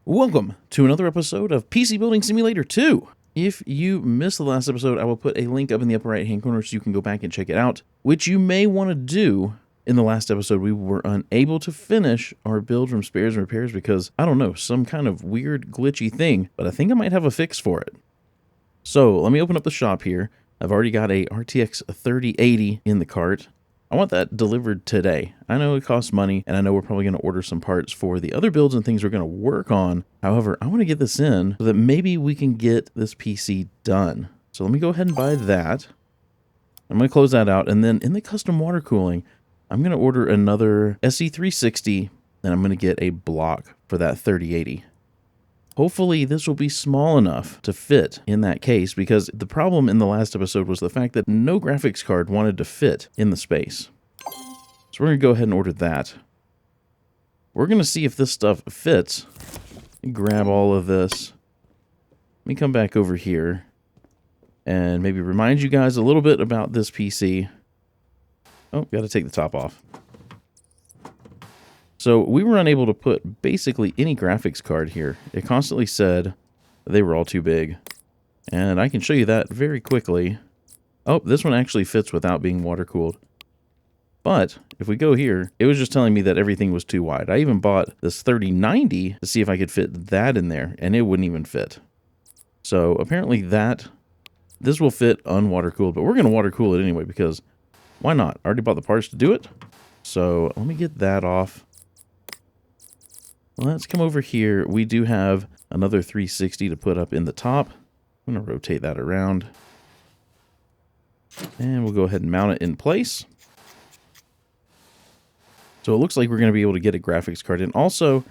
Welcome to another episode of PC Building Simulator 2. If you missed the last episode, I will put a link up in the upper right hand corner so you can go back and check it out, which you may want to do. In the last episode, we were unable to finish our build from spares and repairs because, I don't know, some kind of weird glitchy thing, but I think I might have a fix for it. So let me open up the shop here. I've already got a RTX 3080 in the cart. I want that delivered today. I know it costs money, and I know we're probably going to order some parts for the other builds and things we're going to work on. However, I want to get this in so that maybe we can get this PC done. So let me go ahead and buy that. I'm going to close that out, and then in the custom water cooling, I'm going to order another SE360, and I'm going to get a block for that 3080. Hopefully this will be small enough to fit in that case, because the problem in the last episode was the fact that no graphics card wanted to fit in the space. So we're going to go ahead and order that. We're going to see if this stuff fits. Grab all of this. Let me come back over here and maybe remind you guys a little bit about this PC. Oh, got to take the top off. So we were unable to put basically any graphics card here. It constantly said they were all too big. And I can show you that very quickly. Oh, this one actually fits without being water cooled. But if we go here, it was just telling me that everything was too wide. I even bought this 3090 to see if I could fit that in there, and it wouldn't even fit. So apparently this will fit unwater cooled, but we're going to water cool it anyway because why not? I already bought the parts to do it. So let me get that off. Let's come over here. We do have another 360 to put up in the top. I'm going to rotate that around. And we'll go ahead and mount it in place. So it looks like we're going to be able to get a graphics card in. Also,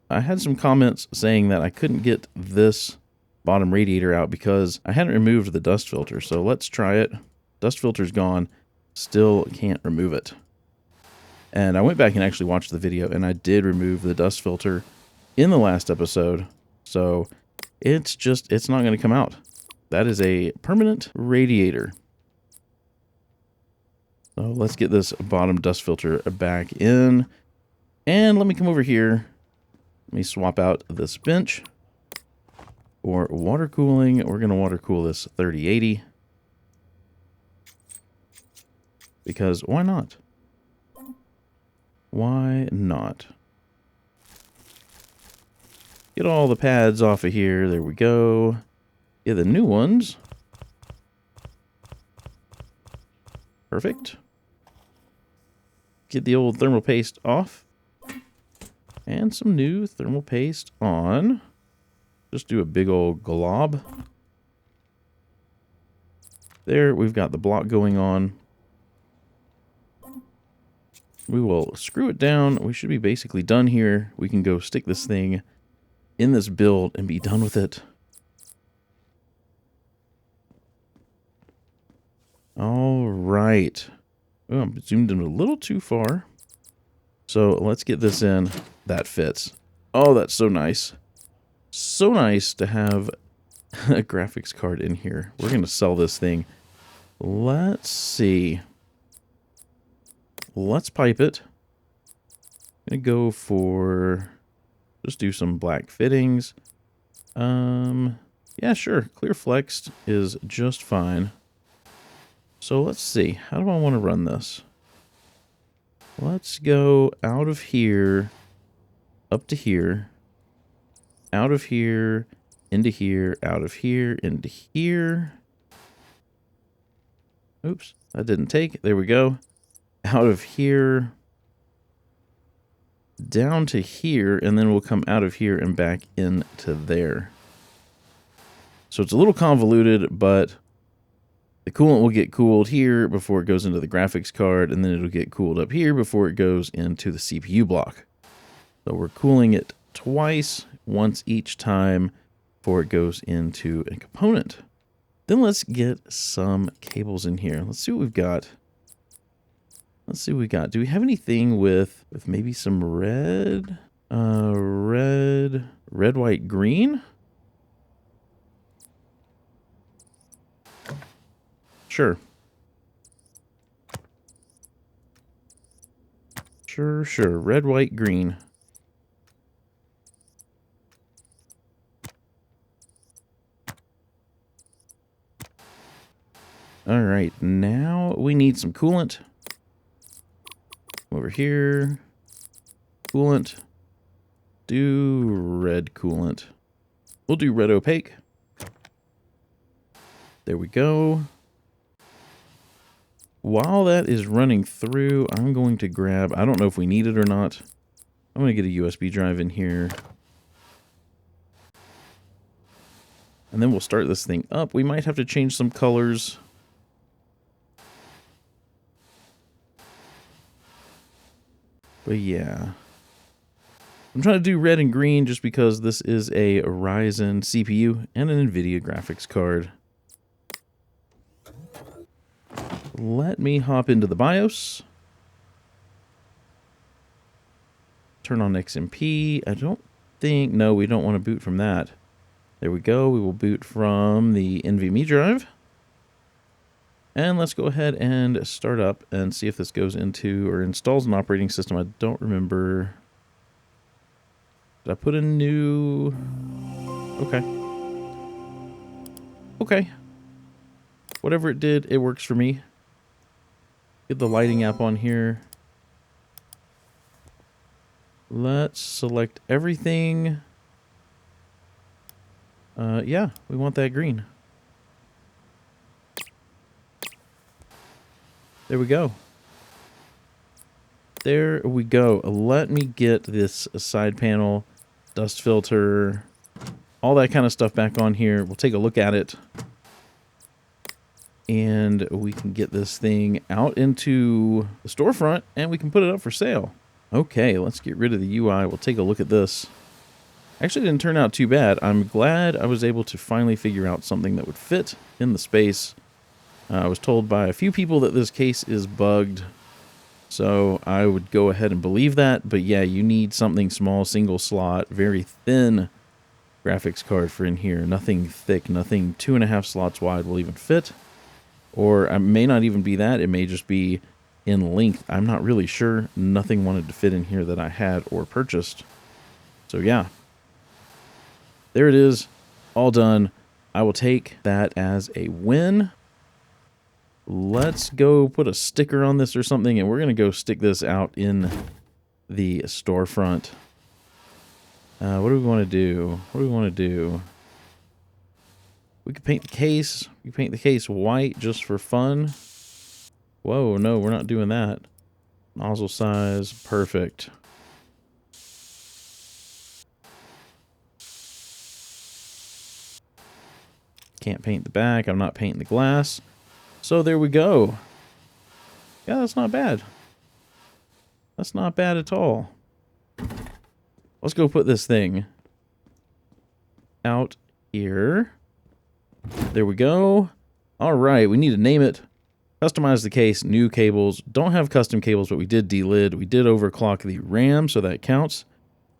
I had some comments saying that I couldn't get this bottom radiator out because I hadn't removed the dust filter. So let's try it. Dust filter's gone. Still can't remove it. And I went back and actually watched the video, and I did remove the dust filter in the last episode. So it's not going to come out. That is a permanent radiator. So let's get this bottom dust filter back in. And let me come over here. Let me swap out this bench for water cooling. We're going to water cool this 3080. Because why not? Why not? Get all the pads off of here. There we go. Get the new ones. Perfect. Get the old thermal paste off. And some new thermal paste on. Just do a big old glob. There, we've got the block going on. We will screw it down. We should be basically done here. We can go stick this thing in this build and be done with it. All right. Oh, I'm zoomed in a little too far. So let's get this in. That fits. Oh, that's so nice. So nice to have a graphics card in here. We're going to sell this thing. Let's see. Let's pipe it. I'm going to go for, just do some black fittings. Yeah, sure. Clear flexed is just fine. So let's see. How do I want to run this? Let's go out of here, up to here, out of here, into here, out of here, into here. Oops, that didn't take. There we go. Out of here, down to here, and then we'll come out of here and back into there. So it's a little convoluted, but the coolant will get cooled here before it goes into the graphics card, and then it'll get cooled up here before it goes into the CPU block. So we're cooling it twice, once each time, before it goes into a component. Then let's get some cables in here. Let's see what we've got. Let's see what we got. Do we have anything with maybe some red? Red, white, green? Sure. Sure. Red, white, green. All right, now we need some coolant. Over here, coolant. Do red coolant. We'll do red opaque. There we go. While that is running through, I'm going to grab, I don't know if we need it or not. I'm going to get a USB drive in here. And then we'll start this thing up. We might have to change some colors. But yeah. I'm trying to do red and green just because this is a Ryzen CPU and an NVIDIA graphics card. Let me hop into the BIOS. Turn on XMP. I don't think... No, we don't want to boot from that. There we go. We will boot from the NVMe drive. And let's go ahead and start up and see if this goes into or installs an operating system. I don't remember. Did I put a new... Okay. Okay. Whatever it did, it works for me. Get the lighting app on here. Let's select everything. Yeah, we want that green. There we go. There we go. Let me get this side panel, dust filter, all that kind of stuff back on here. We'll take a look at it. And we can get this thing out into the storefront and we can put it up for sale. Okay, let's get rid of the UI. We'll take a look at this. Actually didn't turn out too bad. I'm glad I was able to finally figure out something that would fit in the space. I was told by a few people that this case is bugged, so I would go ahead and believe that. But yeah, you need something small, single slot, very thin graphics card for in here. Nothing thick, nothing 2.5 slots wide will even fit. Or it may not even be that. It may just be in length. I'm not really sure. Nothing wanted to fit in here that I had or purchased. So yeah. There it is. All done. I will take that as a win. Let's go put a sticker on this or something, and we're going to go stick this out in the storefront. What do we want to do? What do we want to do? We could paint the case. We paint the case white just for fun. Whoa, no, we're not doing that. Nozzle size, perfect. Can't paint the back. I'm not painting the glass. So there we go. Yeah, that's not bad. That's not bad at all. Let's go put this thing out here. There we go. All right, we need to name it. Customize the case, new cables. Don't have custom cables, but we did delid. We did overclock the RAM, so that counts.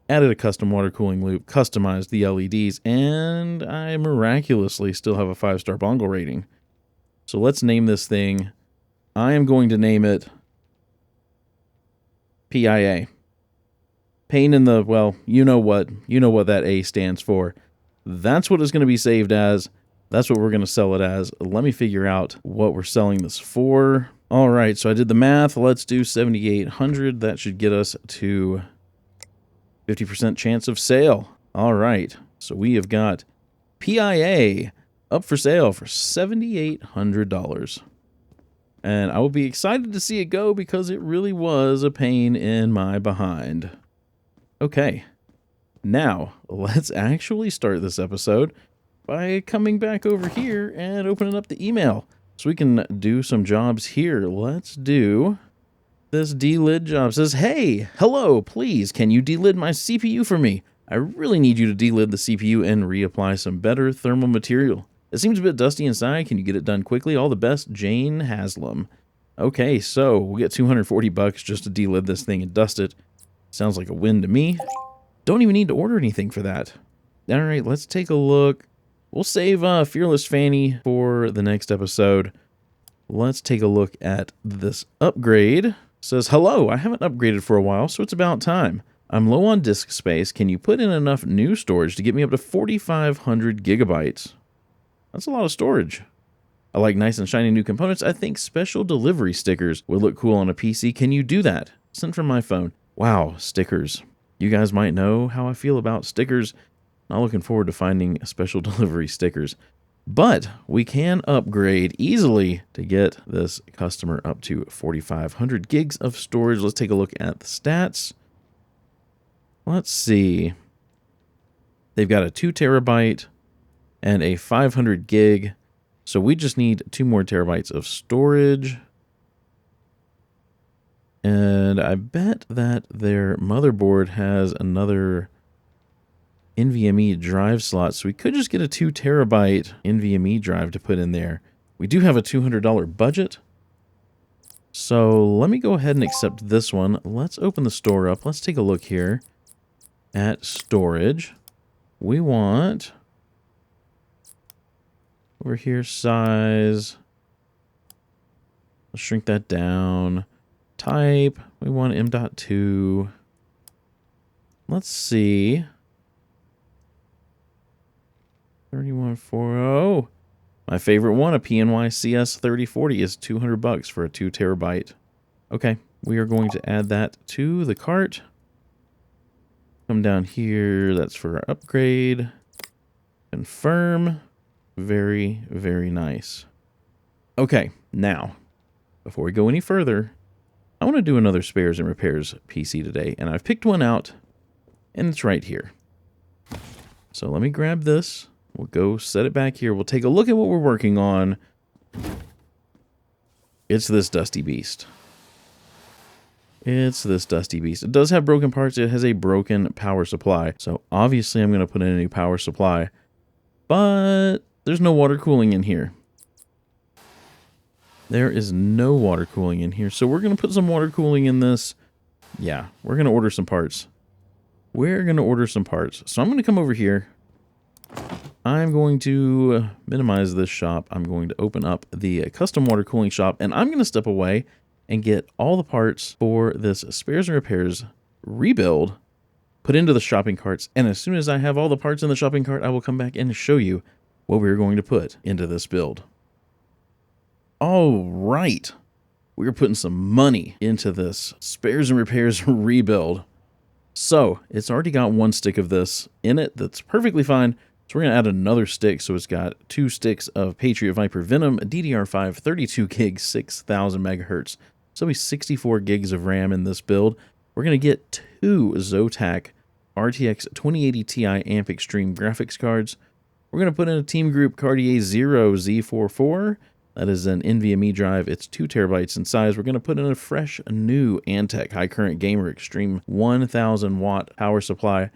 Added a custom water cooling loop, customized the LEDs, and I miraculously still have a 5-star bongo rating. So let's name this thing. I am going to name it PIA. Pain in the, well, you know what that A stands for. That's what it's going to be saved as. That's what we're going to sell it as. Let me figure out what we're selling this for. All right, so I did the math. Let's do 7,800. That should get us to 50% chance of sale. All right, so we have got PIA up for sale for $7,800. And I will be excited to see it go because it really was a pain in my behind. Okay, now let's actually start this episode by coming back over here and opening up the email so we can do some jobs here. Let's do this delid job. It says, hey, hello, please, can you delid my CPU for me? I really need you to delid the CPU and reapply some better thermal material. It seems a bit dusty inside. Can you get it done quickly? All the best, Jane Haslam. Okay, so we'll get $240 just to delid this thing and dust it. Sounds like a win to me. Don't even need to order anything for that. All right, let's take a look. We'll save Fearless Fanny for the next episode. Let's take a look at this upgrade. It says, hello, I haven't upgraded for a while, so it's about time. I'm low on disk space. Can you put in enough new storage to get me up to 4,500 gigabytes? That's a lot of storage. I like nice and shiny new components. I think special delivery stickers would look cool on a PC. Can you do that? Sent from my phone. Wow, stickers. You guys might know how I feel about stickers. Not looking forward to finding special delivery stickers. But we can upgrade easily to get this customer up to 4,500 gigs of storage. Let's take a look at the stats. Let's see. They've got a 2 terabyte and a 500 gig. So we just need 2 more terabytes of storage. And I bet that their motherboard has another NVMe drive slot. So we could just get a 2 terabyte NVMe drive to put in there. We do have a $200 budget. So let me go ahead and accept this one. Let's open the store up. Let's take a look here at storage. We want over here size. Let's shrink that down. Type, we want M.2. Let's see. 3140. My favorite one, a PNY CS 3040 is $200 for a 2 terabyte. Okay, we are going to add that to the cart. Come down here, that's for our upgrade. Confirm. Very, very nice. Okay, now, before we go any further, I want to do another spares and repairs PC today, and I've picked one out, and it's right here. So let me grab this. We'll go set it back here. We'll take a look at what we're working on. It's this dusty beast. It's this dusty beast. It does have broken parts. It has a broken power supply. So obviously I'm going to put in a new power supply, but there's no water cooling in here. There is no water cooling in here. So we're going to put some water cooling in this. Yeah, we're going to order some parts. We're going to order some parts. So I'm going to come over here. I'm going to minimize this shop. I'm going to open up the custom water cooling shop, and I'm going to step away and get all the parts for this spares and repairs rebuild put into the shopping carts. And as soon as I have all the parts in the shopping cart, I will come back and show you what we're going to put into this build. All right. We're putting some money into this spares and repairs rebuild. So it's already got 1 stick of this in it. That's perfectly fine. So we're going to add another stick. So it's got 2 sticks of Patriot Viper Venom, DDR5, 32 gigs, 6,000 megahertz. So it'll be 64 gigs of RAM in this build. We're going to get 2 Zotac RTX 2080 Ti Amp Extreme graphics cards. We're going to put in a Team Group Cartier 0 Z44. That is an NVMe drive. It's 2 terabytes in size. We're going to put in a fresh new Antec High Current Gamer Extreme 1000 watt power supply.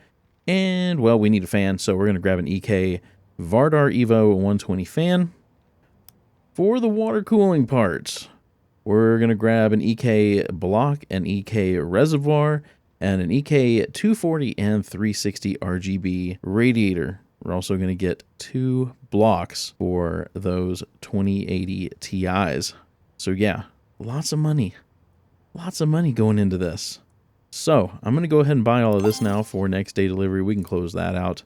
And, well, we need a fan, so we're going to grab an EK Vardar Evo 120 fan. For the water cooling parts, we're going to grab an EK block, an EK reservoir, and an EK 240 and 360 RGB radiator. We're also going to get 2 blocks for those 2080 Ti's. So yeah, lots of money going into this. So I'm going to go ahead and buy all of this now for next day delivery. We can close that out.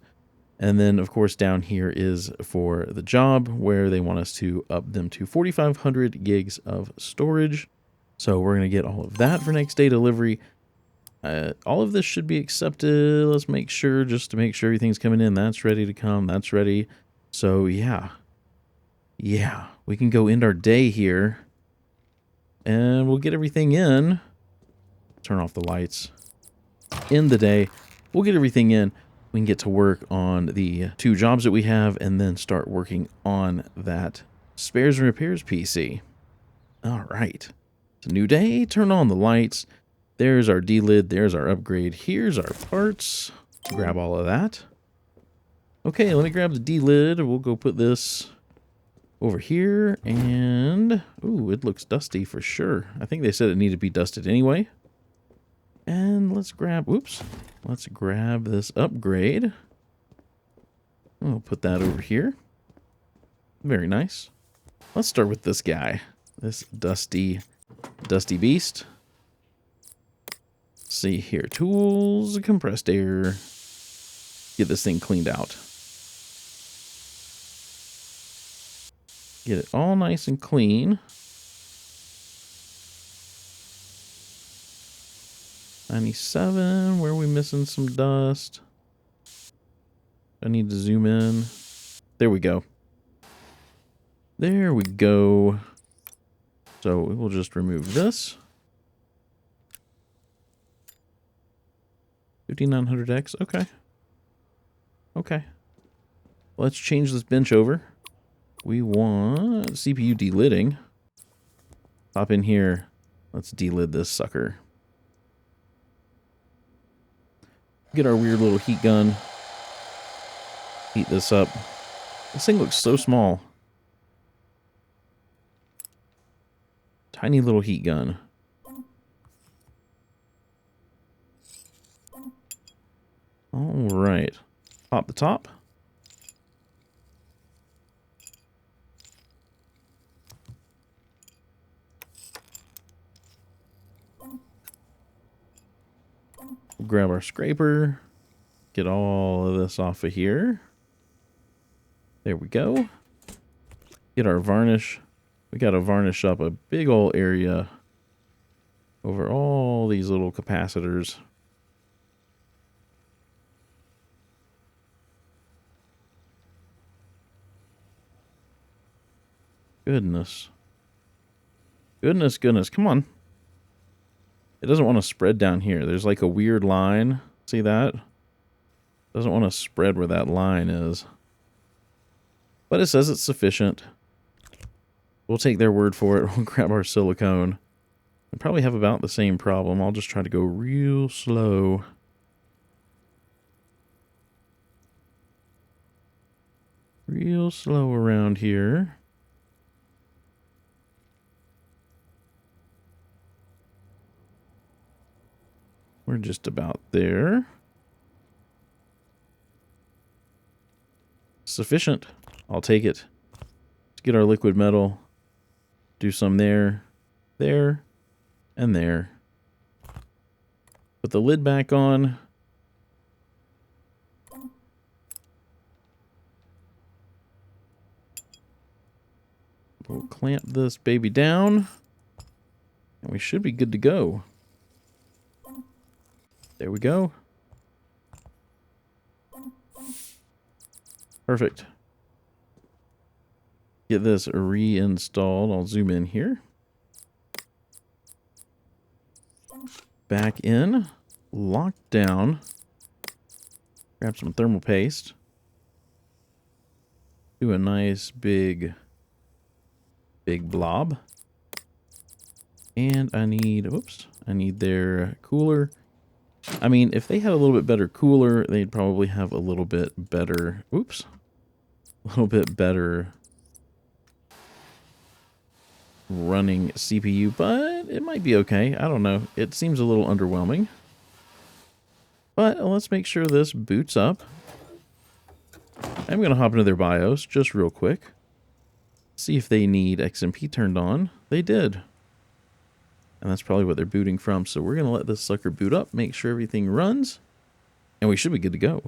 And then, of course, down here is for the job where they want us to up them to 4,500 gigs of storage. So we're going to get all of that for next day delivery. All of this should be accepted. Let's make sure, just to make sure everything's coming in. That's ready to come. That's ready. So, yeah. Yeah, we can go end our day here. And we'll get everything in. Turn off the lights. End the day. We'll get everything in. We can get to work on the 2 jobs that we have and then start working on that spares and repairs PC. All right. It's a new day. Turn on the lights. There's our delid. There's our upgrade. Here's our parts. Grab all of that. Okay, let me grab the delid. We'll go put this over here. And, ooh, it looks dusty for sure. I think they said it needed to be dusted anyway. And let's grab, oops, let's grab this upgrade. We'll put that over here. Very nice. Let's start with this guy. This dusty beast. See here, tools, compressed air. Get this thing cleaned out. Get it all nice and clean. 97, where are we missing some dust? I need to zoom in. There we go. There we go. So we'll just remove this. 5900X, okay. Okay. Let's change this bench over. We want CPU delidding. Pop in here. Let's delid this sucker. Get our weird little heat gun. Heat this up. This thing looks so small. Tiny little heat gun. All right. Pop the top. Grab our scraper. Get all of this off of here. There we go. Get our varnish. We got to varnish up a big old area over all these little capacitors. Goodness. Goodness, goodness. Come on. It doesn't want to spread down here. There's like a weird line. See that? Doesn't want to spread where that line is. But it says it's sufficient. We'll take their word for it. We'll grab our silicone. We probably have about the same problem. I'll just try to go real slow. Real slow around here. We're just about there. Sufficient. I'll take it. Let's get our liquid metal. Do some there, there, and there. Put the lid back on. We'll clamp this baby down. And we should be good to go. There we go. Perfect. Get this reinstalled. I'll zoom in here. Back in. Lock down. Grab some thermal paste. Do a nice big blob. And I need, whoops, I need their cooler. I mean, if they had a little bit better cooler, they'd probably have a little bit better, oops, a little bit better running CPU, but it might be okay. I don't know. It seems a little underwhelming. But let's make sure this boots up. I'm going to hop into their BIOS just real quick. See if they need XMP turned on. They did. And that's probably what they're booting from. So we're going to let this sucker boot up, make sure everything runs, and we should be good to go.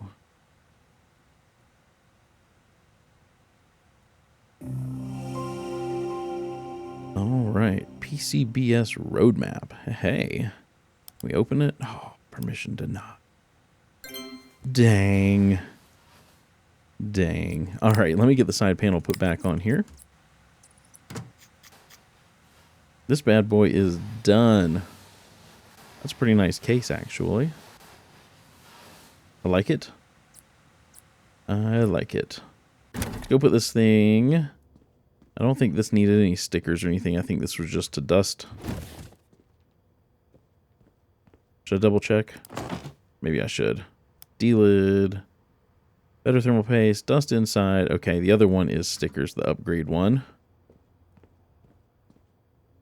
All right, PCBS roadmap. Hey, we open it. Oh, permission denied. Dang. Dang. All right, let me get the side panel put back on here. This bad boy is done. That's a pretty nice case, actually. I like it. I like it. Let's go put this thing. I don't think this needed any stickers or anything. I think this was just to dust. Should I double check? Maybe I should. Delid. Better thermal paste. Dust inside. Okay, the other one is stickers, the upgrade one.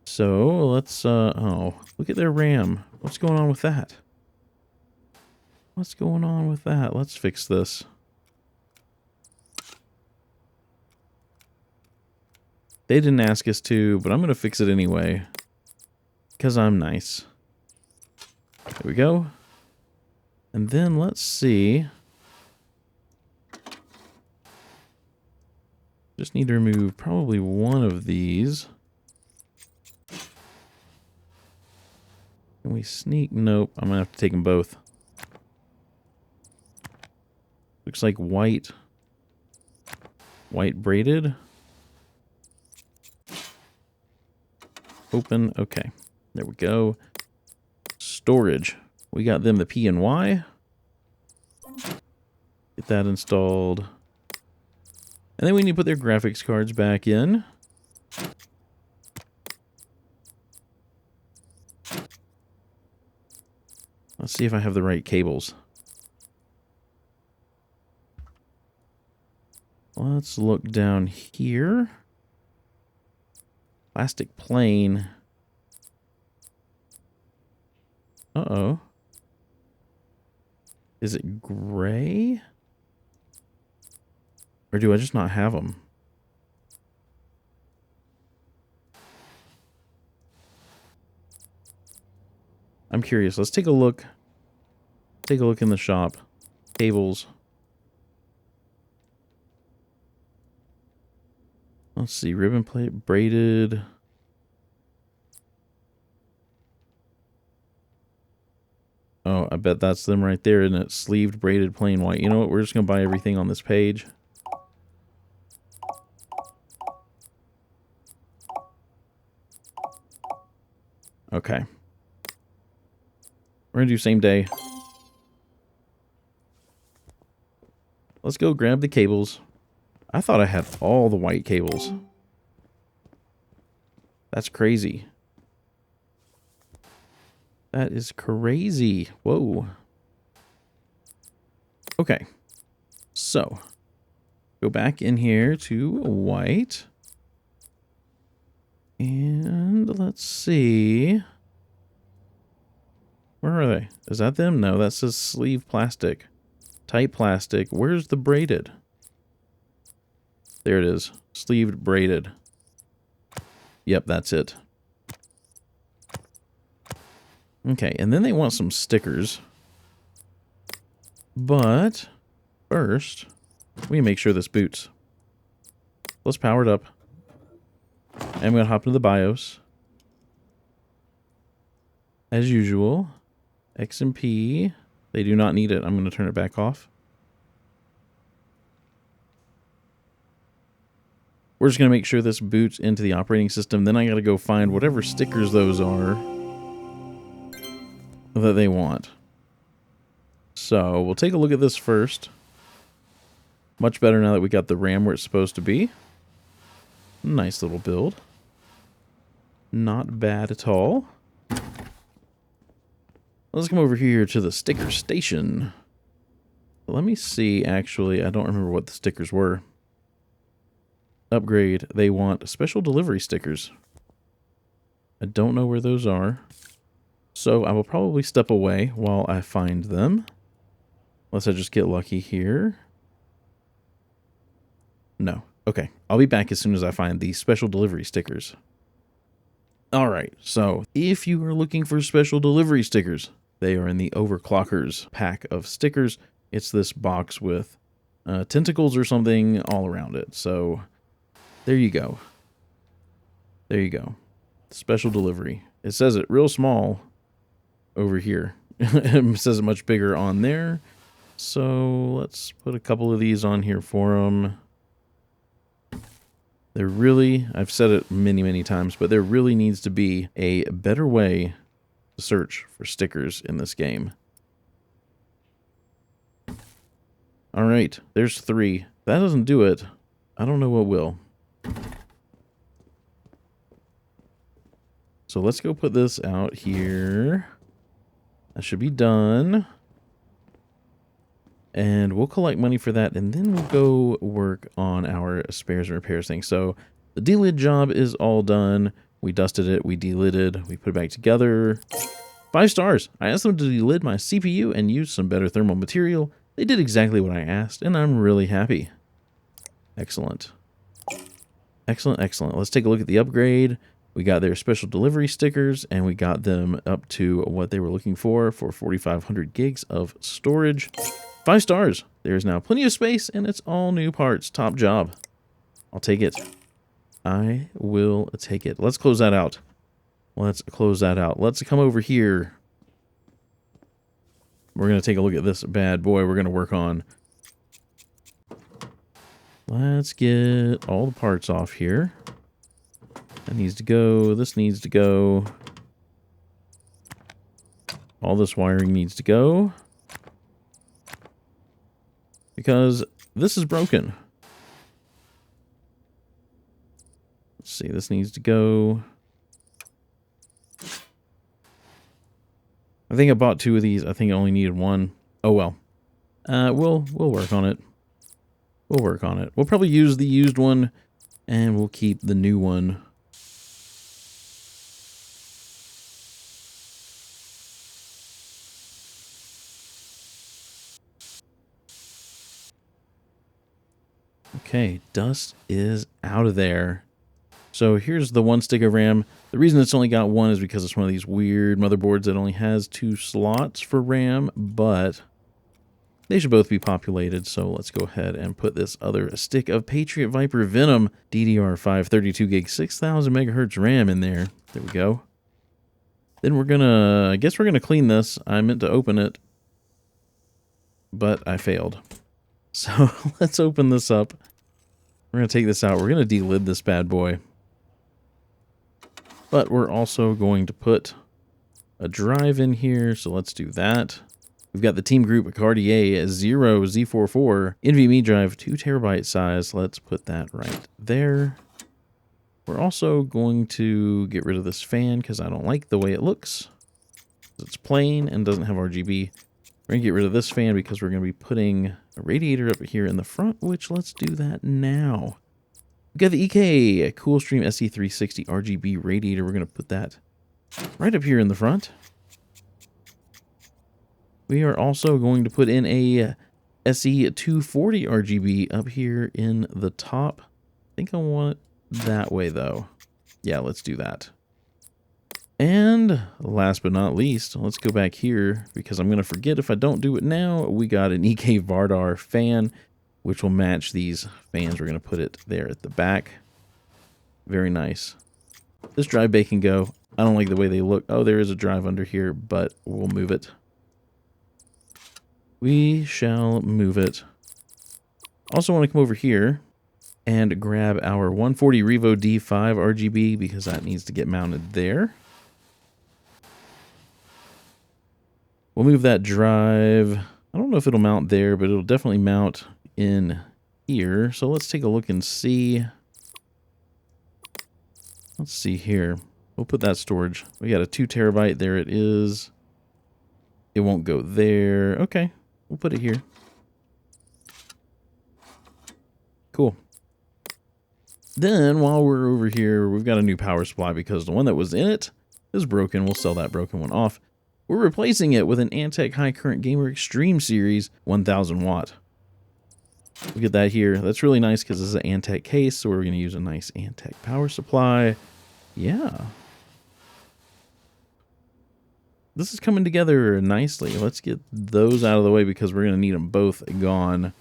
So, let's, oh, look at their RAM. What's going on with that? What's going on with that? Let's fix this. They didn't ask us to, but I'm going to fix it anyway. Because I'm nice. There we go. And then let's see. Just need to remove probably one of these. Can we sneak? Nope. I'm going to have to take them both. Looks like white. White braided. Open. Okay. There we go. Storage. We got them the P and Y. Get that installed. And then we need to put their graphics cards back in. Let's see if I have the right cables. Let's look down here. Plastic plane. Uh-oh. Is it gray? Or do I just not have them? I'm curious. Let's take a look. Take a look in the shop. Cables. Let's see. Ribbon plate, braided. Oh, I bet that's them right there, isn't it? Sleeved, braided, plain white. You know what? We're just going to buy everything on this page. Okay. We're going to do same day. Let's go grab the cables. I thought I had all the white cables. That's crazy. That is crazy. Whoa. Okay. So, go back in here to white. And let's see. Where are they? Is that them? No, that says sleeve plastic. Tight plastic. Where's the braided? There it is. Sleeved braided. Yep, that's it. Okay, and then they want some stickers. But first, we make sure this boots. Let's power it up. And I'm going to hop into the BIOS. As usual, X and P. They do not need it. I'm going to turn it back off. We're just going to make sure this boots into the operating system. Then I got to go find whatever stickers those are that they want. So we'll take a look at this first. Much better now that we got the RAM where it's supposed to be. Nice little build. Not bad at all. Let's come over here to the sticker station. Let me see, actually, I don't remember what the stickers were. Upgrade, they want special delivery stickers. I don't know where those are. So I will probably step away while I find them. Unless I just get lucky here. No. Okay. I'll be back as soon as I find the special delivery stickers. Alright, so if you are looking for special delivery stickers, they are in the Overclockers pack of stickers. It's this box with tentacles or something all around it. So there you go. There you go. Special delivery. It says it real small over here. It says it much bigger on there. So let's put a couple of these on here for them. There really, I've said it many, many times, but there really needs to be a better way to search for stickers in this game. All right, there's 3. That doesn't do it. I don't know what will. So let's go put this out here. That should be done. And we'll collect money for that, and then we'll go work on our spares and repairs thing. So the delid job is all done. We dusted it, we delided, we put it back together. 5 stars. I asked them to delid my CPU and use some better thermal material. They did exactly what I asked, and I'm really happy. Excellent. Excellent, excellent. Let's take a look at the upgrade. We got their special delivery stickers, and we got them up to what they were looking for 4,500 gigs of storage. 5 stars. There's now plenty of space, and it's all new parts. Top job. I'll take it. I will take it. Let's close that out. Let's close that out. Let's come over here. We're going to take a look at this bad boy we're going to work on. Let's get all the parts off here. That needs to go. This needs to go. All this wiring needs to go. Because this is broken. Let's see, this needs to go. I think I bought 2 of these. I think I only needed 1. Oh well. We'll work on it. We'll work on it. We'll probably use the used one, and we'll keep the new one. Okay, dust is out of there. So here's the 1 stick of RAM. The reason it's only got 1 is because it's one of these weird motherboards that only has 2 slots for RAM, but they should both be populated. So let's go ahead and put this other stick of Patriot Viper Venom DDR5 32 gig 6000 megahertz RAM in there. There we go. Then we're gonna, I guess we're gonna clean this. I meant to open it, but I failed. So let's open this up. We're gonna take this out. We're gonna delid this bad boy. But we're also going to put a drive in here, so let's do that. We've got the Team Group Cartier 0 Z44 NVMe drive, 2 terabyte size. Let's put that right there. We're also going to get rid of this fan because I don't like the way it looks. It's plain and doesn't have RGB. We're going to get rid of this fan because we're going to be putting a radiator up here in the front, which let's do that now. We've got the EK Coolstream SE360 RGB radiator. We're going to put that right up here in the front. We are also going to put in a SE240 RGB up here in the top. I think I want it that way though. Yeah, let's do that. And last but not least, let's go back here because I'm going to forget if I don't do it now. We got an EK Vardar fan, which will match these fans. We're going to put it there at the back. Very nice. This drive bay can go. I don't like the way they look. Oh, there is a drive under here, but we'll move it. We shall move it. Also want to come over here and grab our 140 Revo D5 RGB because that needs to get mounted there. We'll move that drive. I don't know if it'll mount there, but it'll definitely mount in here. So let's take a look and see. Let's see here. We'll put that storage. We got a 2 terabyte. There it is. It won't go there. Okay. We'll put it here. Cool. Then while we're over here, we've got a new power supply because the one that was in it is broken. We'll sell that broken one off. We're replacing it with an Antec High Current Gamer Extreme Series 1000 watt. Look at that here. That's really nice because this is an Antec case, so we're going to use a nice Antec power supply. Yeah. This is coming together nicely. Let's get those out of the way because we're going to need them both gone.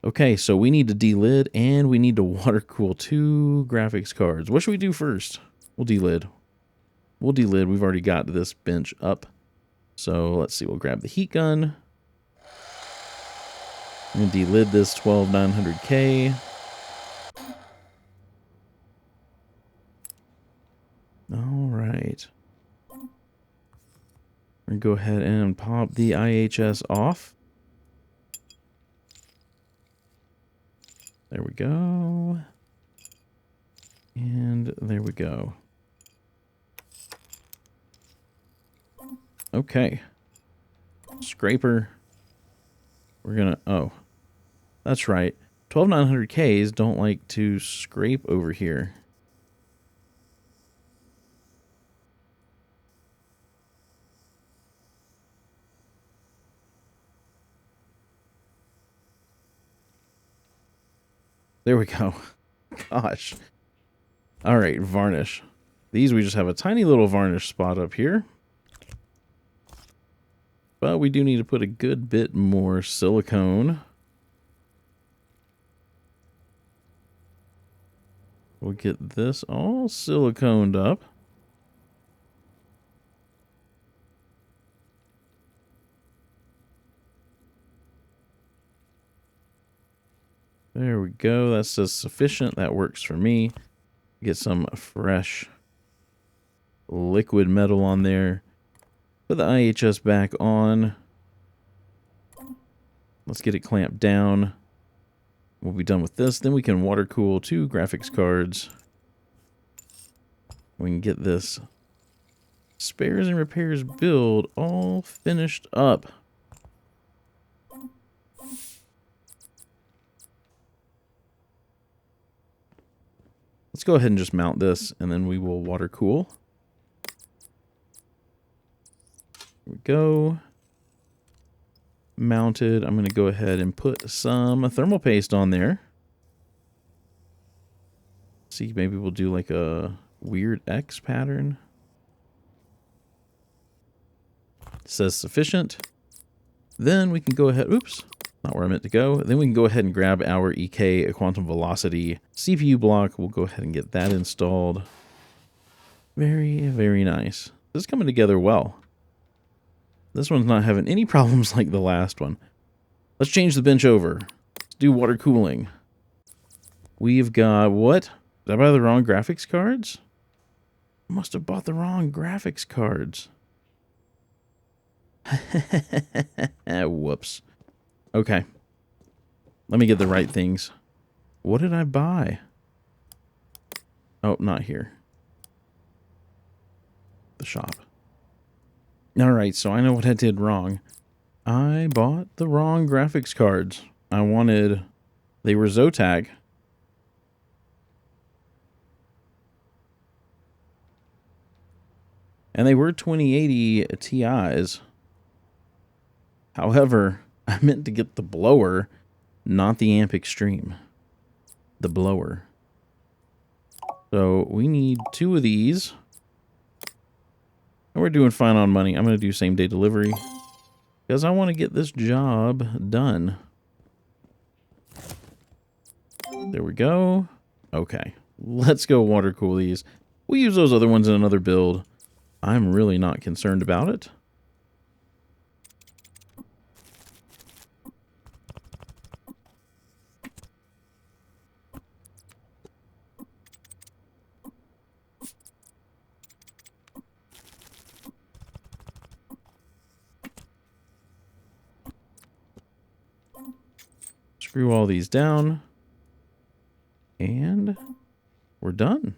Okay, so we need to delid and we need to water cool 2 graphics cards. What should we do first? We'll delid. We'll delid. We've already got this bench up. So let's see. We'll grab the heat gun. I'm going to delid this 12900K. All right. We're going to go ahead and pop the IHS off. There we go. And there we go. Okay. Scraper. We're going to... Oh. That's right. 12900Ks don't like to scrape over here. There we go. Gosh. All right, varnish. These we just have a tiny little varnish spot up here. But we do need to put a good bit more silicone. We'll get this all siliconed up. There we go. That says sufficient. That works for me. Get some fresh liquid metal on there. Put the IHS back on. Let's get it clamped down. We'll be done with this. Then we can water cool 2 graphics cards. We can get this spares and repairs build all finished up. Let's go ahead and just mount this, and then we will water cool. Here we go. Mounted. I'm going to go ahead and put some thermal paste on there. See, maybe we'll do like a weird X pattern. It says sufficient. Then we can go ahead, oops, not where I meant to go. Then we can go ahead and grab our EK quantum velocity CPU block. We'll go ahead and get that installed. Very, very nice. This is coming together well. This one's not having any problems like the last one. Let's change the bench over. Let's do water cooling. We've got, what? Did I buy the wrong graphics cards? I must have bought the wrong graphics cards. Whoops. Okay. Let me get the right things. What did I buy? Oh, not here. The shop. Alright, so I know what I did wrong. I bought the wrong graphics cards. I wanted... They were Zotac. And they were 2080 Ti's. However, I meant to get the blower, not the Amp Extreme. The blower. So we need 2 of these. And we're doing fine on money. I'm going to do same day delivery. Because I want to get this job done. There we go. Okay. Let's go water cool these. We'll use those other ones in another build. I'm really not concerned about it. Screw all these down. And we're done.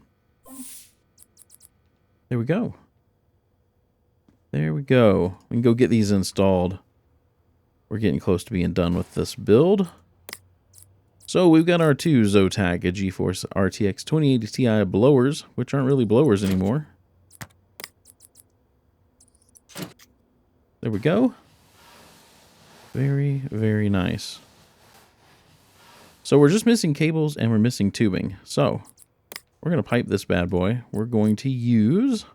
There we go. There we go. We can go get these installed. We're getting close to being done with this build. So we've got our 2 Zotac GeForce RTX 2080 Ti blowers, which aren't really blowers anymore. There we go. Very, very nice. So we're just missing cables and we're missing tubing. So we're going to pipe this bad boy. We're going to use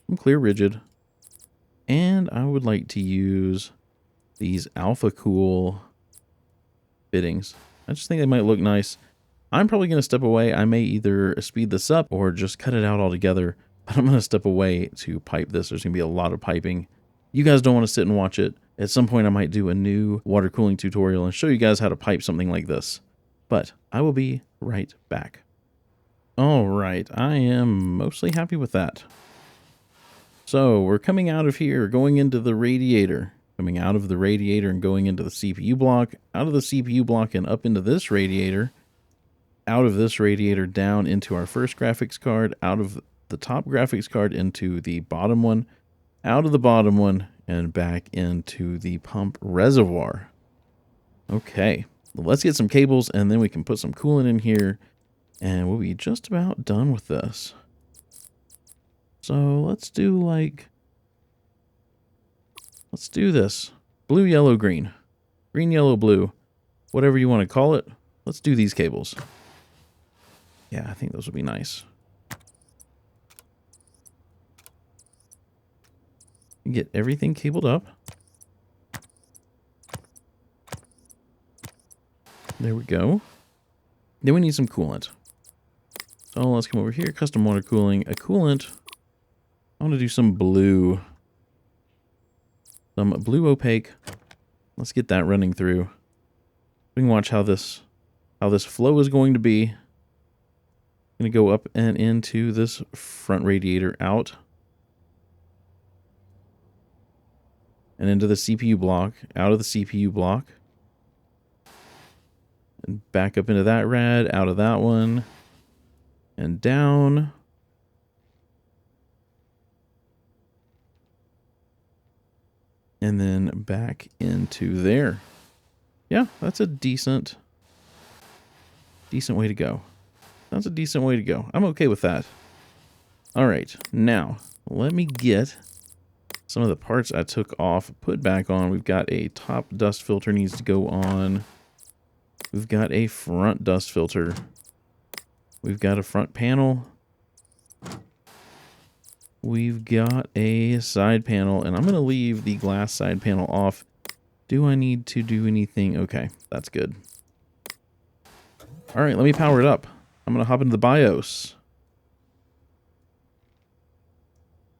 some clear rigid. And I would like to use these Alpha Cool fittings. I just think they might look nice. I'm probably going to step away. I may either speed this up or just cut it out altogether. But I'm going to step away to pipe this. There's going to be a lot of piping. You guys don't want to sit and watch it. At some point I might do a new water cooling tutorial and show you guys how to pipe something like this. But I will be right back. All right, I am mostly happy with that. So we're coming out of here, going into the radiator. Coming out of the radiator and going into the CPU block. Out of the CPU block and up into this radiator. Out of this radiator down into our first graphics card. Out of the top graphics card into the bottom one. Out of the bottom one and back into the pump reservoir. Okay. Let's get some cables and then we can put some coolant in here and we'll be just about done with this. So let's do this. Blue, yellow, green. Green, yellow, blue. Whatever you want to call it. Let's do these cables. Yeah, I think those would be nice. Get everything cabled up. There we go. Then we need some coolant. So Oh, let's come over here. Custom water cooling. A coolant. I want to do some blue. Some blue opaque. Let's get that running through. We can watch how this flow is going to be. I'm going to go up and into this front radiator out. And into the CPU block, out of the CPU block. And back up into that rad, out of that one. And down. And then back into there. Yeah, that's a decent way to go. That's a decent way to go. I'm okay with that. All right, now let me get some of the parts I took off, put back on. We've got a top dust filter needs to go on. We've got a front dust filter. We've got a front panel. We've got a side panel, and I'm going to leave the glass side panel off. Do I need to do anything? Okay, that's good. All right, let me power it up. I'm going to hop into the BIOS.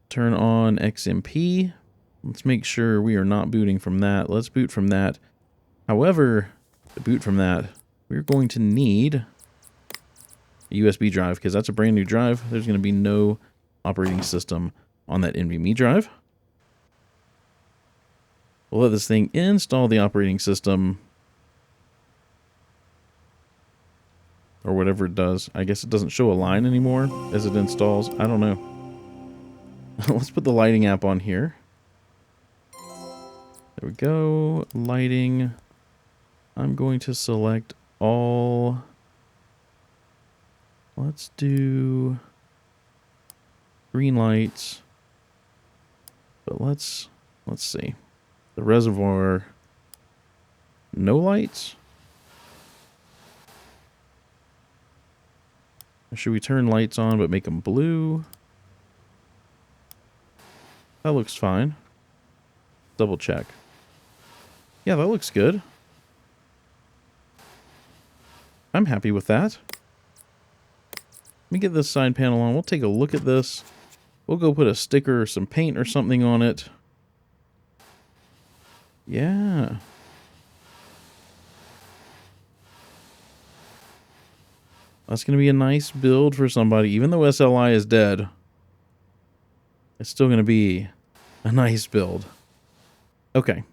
Turn on XMP. Let's make sure we are not booting from that. Let's boot from that. However, to boot from that, we're going to need a USB drive because that's a brand new drive. There's going to be no operating system on that NVMe drive. We'll let this thing install the operating system or whatever it does. I guess it doesn't show a line anymore as it installs. I don't know. Let's put the lighting app on here. There we go. Lighting. I'm going to select all. Let's do green lights. But let's see. The reservoir. No lights? Should we turn lights on but make them blue? That looks fine. Double check. Yeah, that looks good. I'm happy with that. Let me get this side panel on. We'll take a look at this. We'll go put a sticker or some paint or something on it. Yeah. That's going to be a nice build for somebody. Even though SLI is dead, it's still going to be a nice build. Okay.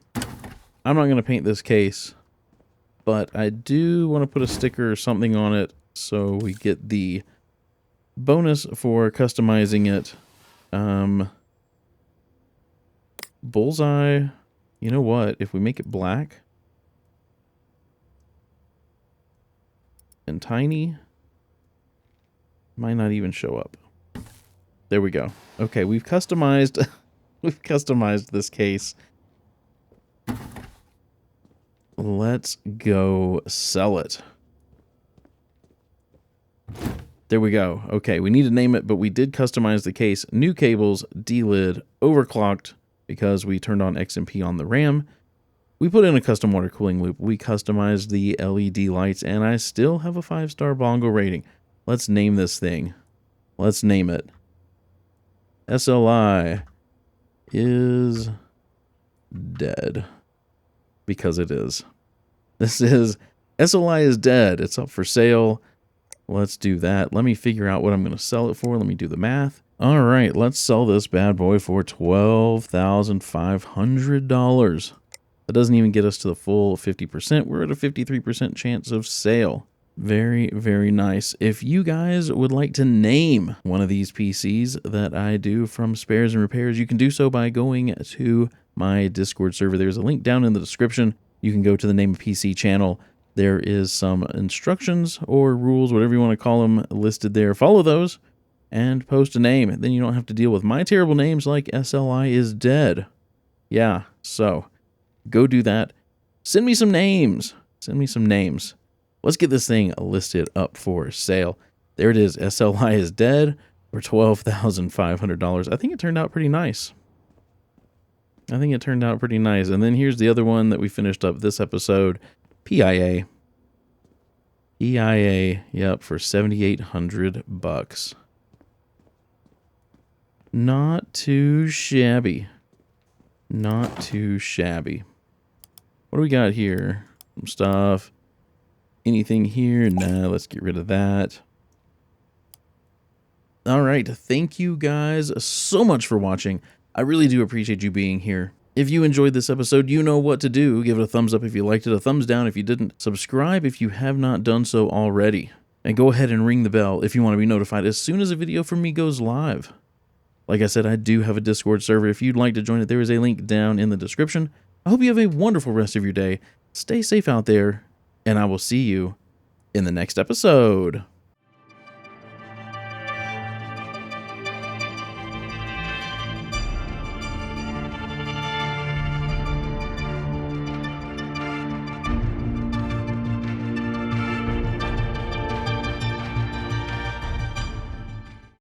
I'm not going to paint this case, but I do want to put a sticker or something on it so we get the bonus for customizing it. Bullseye. You know what? If we make it black and tiny, might not even show up. There we go. Okay, we've customized we've customized this case. Let's go sell it. There we go. Okay, we need to name it, but we did customize the case. New cables, delid, overclocked because we turned on XMP on the RAM. We put in a custom water cooling loop. We customized the LED lights, and I still have a 5-star bongo rating. Let's name this thing. Let's name it. SLI is dead. Because it is. This is SLI is dead. It's up for sale. Let's do that. Let me figure out what I'm going to sell it for. Let me do the math. All right, let's sell this bad boy for $12,500. That doesn't even get us to the full 50%. We're at a 53% chance of sale. Very, very nice. If you guys would like to name one of these PCs that I do from Spares and Repairs, you can do so by going to my Discord server. There's a link down in the description. You can go to the Name a PC channel. There is some instructions or rules, whatever you want to call them, listed there. Follow those and post a name. Then you don't have to deal with my terrible names like SLI is dead. Yeah, so go do that. Send me some names. Send me some names. Let's get this thing listed up for sale. There it is. SLI is dead for $12,500. I think it turned out pretty nice. And then here's the other one that we finished up this episode, PIA. EIA, yep, for 7,800 bucks. Not too shabby. Not too shabby. What do we got here? Some stuff. Anything here? Nah, let's get rid of that. All right, thank you guys so much for watching. I really do appreciate you being here. If you enjoyed this episode, you know what to do. Give it a thumbs up if you liked it, a thumbs down if you didn't. Subscribe if you have not done so already. And go ahead and ring the bell if you want to be notified as soon as a video from me goes live. Like I said, I do have a Discord server. If you'd like to join it, there is a link down in the description. I hope you have a wonderful rest of your day. Stay safe out there, and I will see you in the next episode.